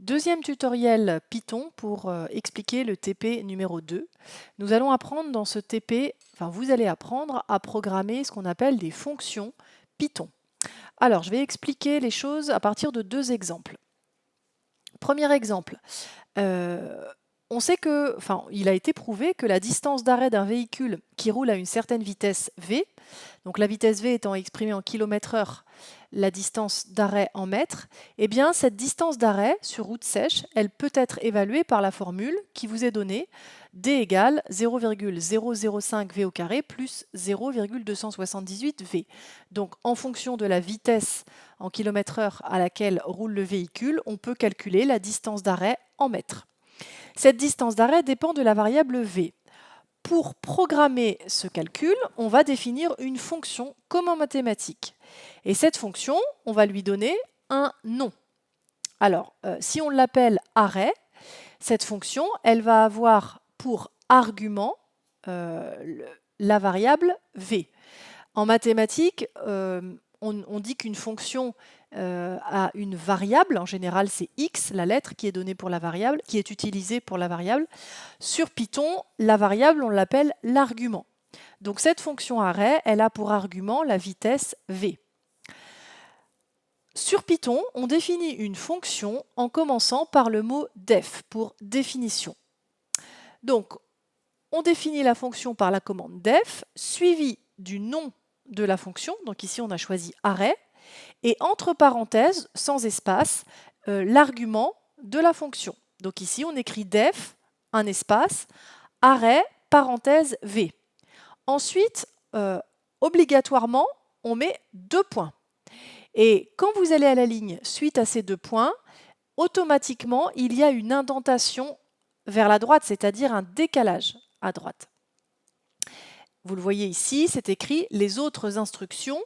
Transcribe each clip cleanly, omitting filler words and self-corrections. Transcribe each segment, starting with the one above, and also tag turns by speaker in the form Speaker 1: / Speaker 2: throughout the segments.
Speaker 1: Deuxième tutoriel Python pour expliquer le TP numéro 2. Nous allons apprendre dans ce TP, vous allez apprendre à programmer ce qu'on appelle des fonctions Python. Alors, je vais expliquer les choses à partir de deux exemples. Premier exemple, on sait que, il a été prouvé que la distance d'arrêt d'un véhicule qui roule à une certaine vitesse v, donc la vitesse v étant exprimée en km/h, la distance d'arrêt en mètres, eh bien cette distance d'arrêt sur route sèche, elle peut être évaluée par la formule qui vous est donnée, d égale 0,005 v au carré plus 0,278 v. Donc en fonction de la vitesse en km/h à laquelle roule le véhicule, on peut calculer la distance d'arrêt en mètres. Cette distance d'arrêt dépend de la variable v. Pour programmer ce calcul, on va définir une fonction comme en mathématiques. Et cette fonction, on va lui donner un nom. Alors, si on l'appelle arrêt, cette fonction, elle va avoir pour argument la variable v. En mathématiques, on dit qu'une fonction a une variable, en général c'est x, la lettre qui est donnée pour la variable, qui est utilisée pour la variable. Sur Python, la variable, on l'appelle l'argument. Donc cette fonction arrêt, elle a pour argument la vitesse v. Sur Python, on définit une fonction en commençant par le mot def pour définition. Donc, on définit la fonction par la commande def, suivie du nom de la fonction, donc ici on a choisi arrêt, et entre parenthèses, sans espace, l'argument de la fonction. Donc ici on écrit def, un espace, arrêt, parenthèse v. Ensuite, obligatoirement, on met deux points. Et quand vous allez à la ligne suite à ces deux points, automatiquement il y a une indentation vers la droite, c'est-à-dire un décalage à droite. Vous le voyez ici, c'est écrit les autres instructions.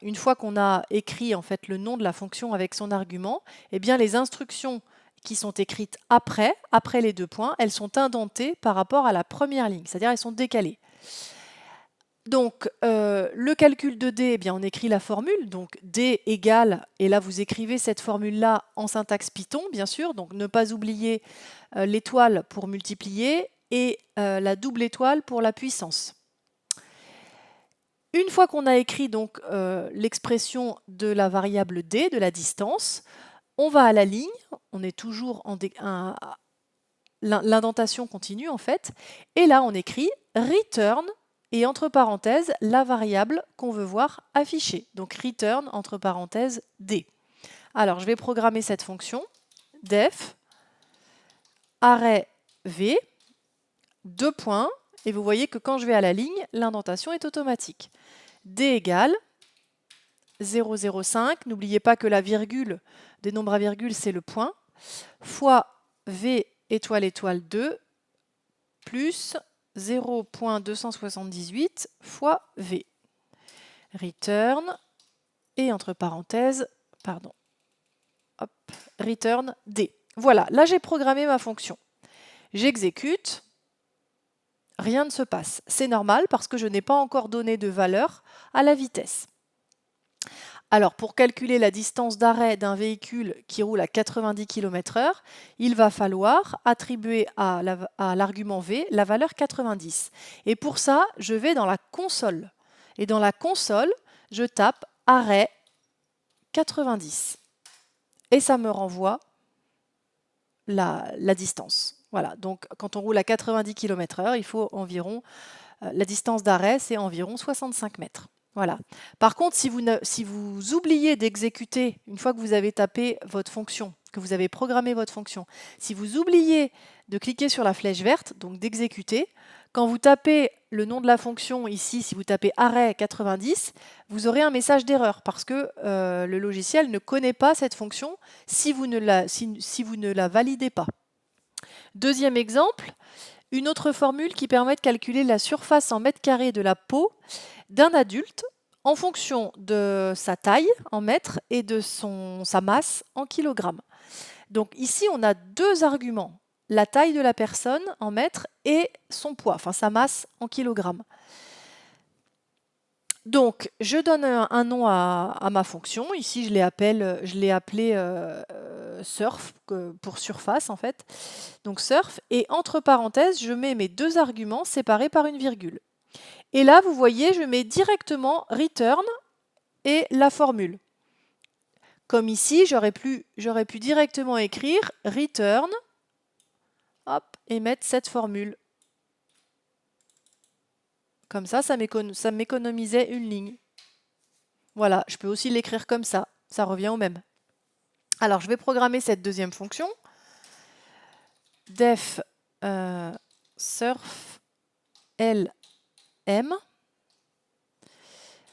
Speaker 1: Une fois qu'on a écrit en fait le nom de la fonction avec son argument, eh bien les instructions qui sont écrites après les deux points, elles sont indentées par rapport à la première ligne, c'est-à-dire elles sont décalées. Donc le calcul de d, eh bien, on écrit la formule, donc d égale, et là vous écrivez cette formule-là en syntaxe Python, bien sûr, donc ne pas oublier l'étoile pour multiplier et la double étoile pour la puissance. Une fois qu'on a écrit donc l'expression de la variable d, de la distance, on va à la ligne, on est toujours en l'indentation continue en fait, et là on écrit return et entre parenthèses la variable qu'on veut voir affichée, donc return entre parenthèses d. Alors je vais programmer cette fonction def arrêt v, deux points, et vous voyez que quand je vais à la ligne, l'indentation est automatique. D égale 0,05, n'oubliez pas que la virgule des nombres à virgule, c'est le point, fois V étoile étoile 2 plus 0,278 fois V. Return, et entre parenthèses, return D. Voilà, là j'ai programmé ma fonction. J'exécute. Rien ne se passe. C'est normal parce que je n'ai pas encore donné de valeur à la vitesse. Alors, pour calculer la distance d'arrêt d'un véhicule qui roule à 90 km/h, il va falloir attribuer à l'argument v la valeur 90. Et pour ça, je vais dans la console. Et dans la console, je tape arrêt 90. Et ça me renvoie la distance. Voilà, donc quand on roule à 90 km/h, il faut environ, la distance d'arrêt, c'est environ 65 mètres. Voilà. Par contre, si vous oubliez d'exécuter, une fois que vous avez tapé votre fonction, que vous avez programmé votre fonction, si vous oubliez de cliquer sur la flèche verte, donc d'exécuter, quand vous tapez le nom de la fonction ici, si vous tapez arrêt 90, vous aurez un message d'erreur parce que le logiciel ne connaît pas cette fonction si vous ne la validez pas. Deuxième exemple, une autre formule qui permet de calculer la surface en mètres carrés de la peau d'un adulte en fonction de sa taille en mètres et de sa masse en kilogrammes. Donc ici, on a deux arguments, la taille de la personne en mètres et son poids, sa masse en kilogrammes. Donc, je donne un nom à ma fonction. Ici, je l'ai appelé surf, pour surface en fait. Donc surf, et entre parenthèses, je mets mes deux arguments séparés par une virgule. Et là, vous voyez, je mets directement return et la formule. Comme ici, j'aurais pu directement écrire return, hop, et mettre cette formule. Comme ça m'économisait une ligne. Voilà, je peux aussi l'écrire comme ça revient au même. Alors, je vais programmer cette deuxième fonction. Def surf lm.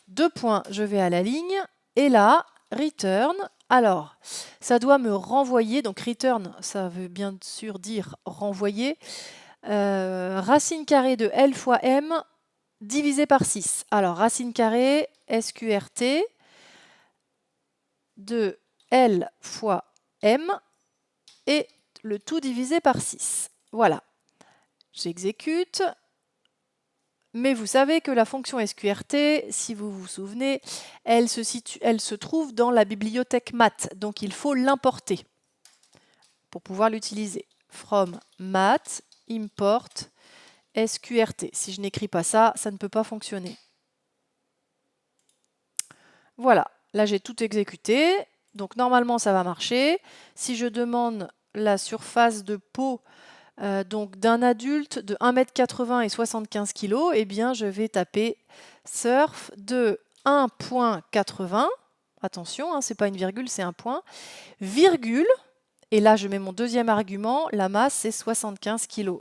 Speaker 1: Deux points, je vais à la ligne. Et là, return. Alors, ça doit me renvoyer. Donc, return, ça veut bien sûr dire renvoyer. Racine carrée de L fois M divisé par 6. Alors, racine carrée, SQRT, de L fois M, et le tout divisé par 6. Voilà. J'exécute. Mais vous savez que la fonction SQRT, si vous vous souvenez, elle se trouve dans la bibliothèque math. Donc, il faut l'importer pour pouvoir l'utiliser. From math, import, SQRT. Si je n'écris pas ça, ça ne peut pas fonctionner. Voilà, là j'ai tout exécuté. Donc normalement ça va marcher. Si je demande la surface de peau donc d'un adulte de 1,80 m et 75 kg, eh bien je vais taper surf de 1,80. Attention, hein, ce n'est pas une virgule, c'est un point. Virgule, et là je mets mon deuxième argument, la masse c'est 75 kg.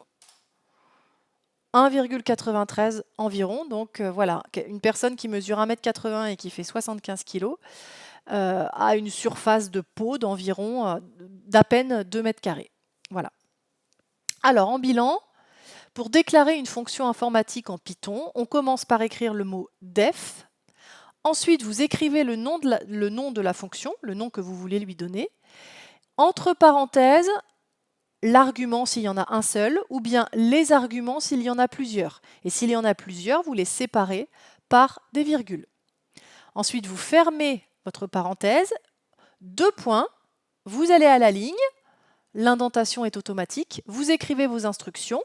Speaker 1: 1,93 environ, donc voilà, une personne qui mesure 1,80 m et qui fait 75 kg a une surface de peau d'environ d'à peine 2 mètres carrés. Voilà. Alors en bilan, pour déclarer une fonction informatique en Python, on commence par écrire le mot def. Ensuite, vous écrivez le nom de la fonction, le nom que vous voulez lui donner. Entre parenthèses, l'argument s'il y en a un seul, ou bien les arguments s'il y en a plusieurs. Et s'il y en a plusieurs, vous les séparez par des virgules. Ensuite, vous fermez votre parenthèse, deux points, vous allez à la ligne, l'indentation est automatique, vous écrivez vos instructions,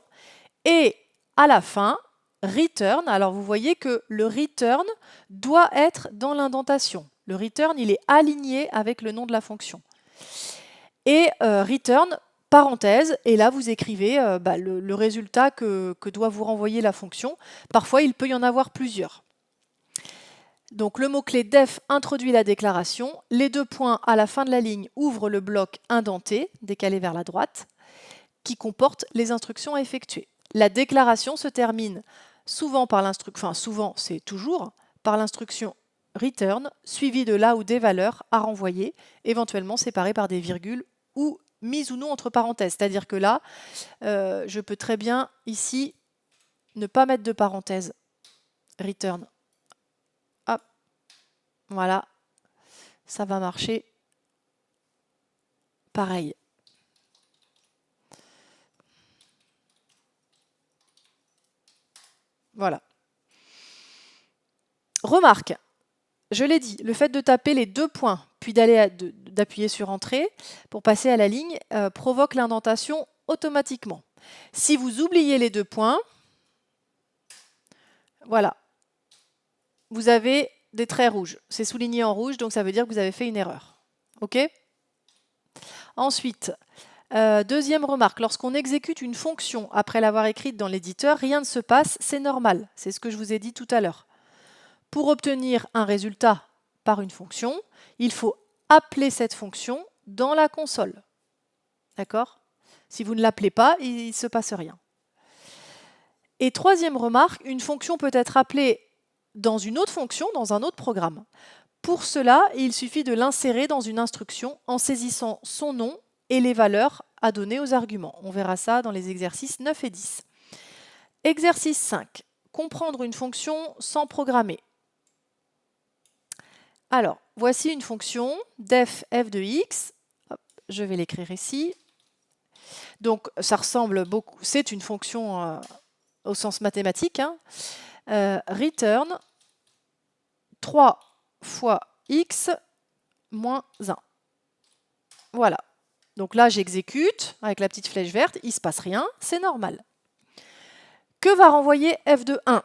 Speaker 1: et à la fin, return. Alors vous voyez que le return doit être dans l'indentation. Le return, il est aligné avec le nom de la fonction. Et return, parenthèse, et là vous écrivez le résultat que doit vous renvoyer la fonction. Parfois, il peut y en avoir plusieurs. Donc le mot-clé def introduit la déclaration. Les deux points à la fin de la ligne ouvrent le bloc indenté, décalé vers la droite, qui comporte les instructions à effectuer. La déclaration se termine souvent par l'instruction, enfin souvent c'est toujours, par l'instruction return, suivie de là ou des valeurs à renvoyer, éventuellement séparées par des virgules ou mises ou non entre parenthèses. C'est-à-dire que là, je peux très bien ici ne pas mettre de parenthèse. Return. Hop. Voilà. Ça va marcher pareil. Voilà. Remarque, je l'ai dit, le fait de taper les deux points, puis d'appuyer sur Entrée pour passer à la ligne, provoque l'indentation automatiquement. Si vous oubliez les deux points, voilà, vous avez des traits rouges. C'est souligné en rouge, donc ça veut dire que vous avez fait une erreur. OK ? Ensuite, deuxième remarque, lorsqu'on exécute une fonction après l'avoir écrite dans l'éditeur, rien ne se passe, c'est normal. C'est ce que je vous ai dit tout à l'heure. Pour obtenir un résultat par une fonction, il faut appeler cette fonction dans la console. D'accord ? Si vous ne l'appelez pas, il ne se passe rien. Et troisième remarque, une fonction peut être appelée dans une autre fonction, dans un autre programme. Pour cela, il suffit de l'insérer dans une instruction en saisissant son nom et les valeurs à donner aux arguments. On verra ça dans les exercices 9 et 10. Exercice 5. Comprendre une fonction sans programmer. Alors, voici une fonction def f de x. Hop, je vais l'écrire ici. Donc, ça ressemble beaucoup. C'est une fonction au sens mathématique. Return 3 fois x moins 1. Voilà. Donc là, j'exécute avec la petite flèche verte, il ne se passe rien, c'est normal. Que va renvoyer f de 1?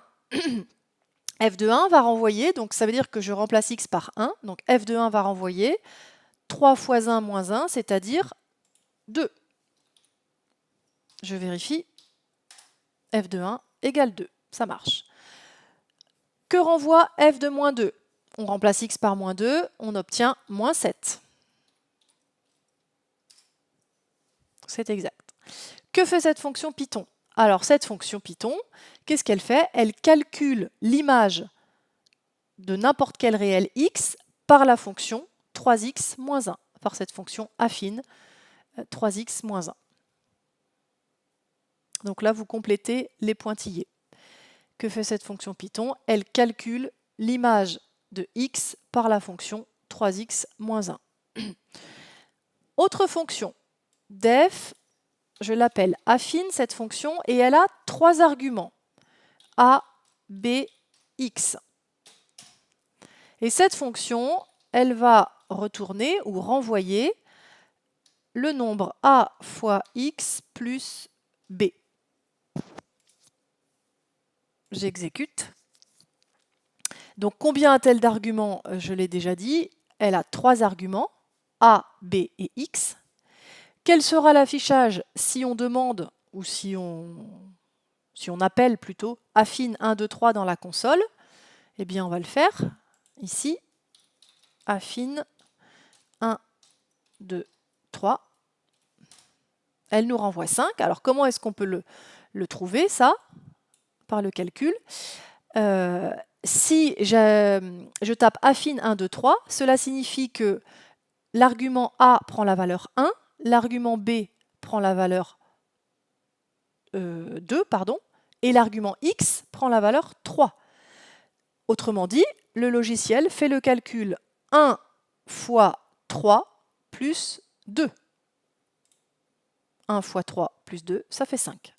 Speaker 1: f de 1 va renvoyer, donc ça veut dire que je remplace x par 1, donc f de 1 va renvoyer 3 fois 1 moins 1, c'est-à-dire 2. Je vérifie, f de 1 égale 2, ça marche. Que renvoie f de moins 2? On remplace x par moins 2, on obtient moins 7. C'est exact. Que fait cette fonction Python? Alors cette fonction Python, qu'est-ce qu'elle fait? Elle calcule l'image de n'importe quel réel x par la fonction 3x moins 1, par cette fonction affine 3x moins 1. Donc là, vous complétez les pointillés. Que fait cette fonction Python? Elle calcule l'image de x par la fonction 3x moins 1. Autre fonction, def, je l'appelle affine cette fonction, et elle a 3 arguments, a, b, x. Et cette fonction, elle va retourner ou renvoyer le nombre a fois x plus b. J'exécute. Donc combien a-t-elle d'arguments? Je l'ai déjà dit, elle a 3 arguments, a, b et x. Quel sera l'affichage si on demande, ou si on appelle plutôt, affine 1, 2, 3 dans la console? Eh bien, on va le faire ici, affine 1, 2, 3. Elle nous renvoie 5. Alors, comment est-ce qu'on peut le trouver, ça? Par le calcul. Si je tape affine 1, 2, 3, cela signifie que l'argument A prend la valeur 1, l'argument B prend la valeur 2, et l'argument X prend la valeur 3. Autrement dit, le logiciel fait le calcul 1 fois 3 plus 2. 1 fois 3 plus 2, ça fait 5.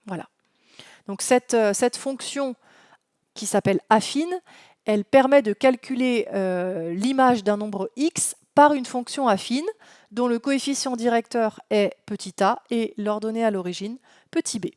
Speaker 1: Voilà. Donc cette fonction qui s'appelle affine, elle permet de calculer l'image d'un nombre x par une fonction affine dont le coefficient directeur est petit a et l'ordonnée à l'origine petit b.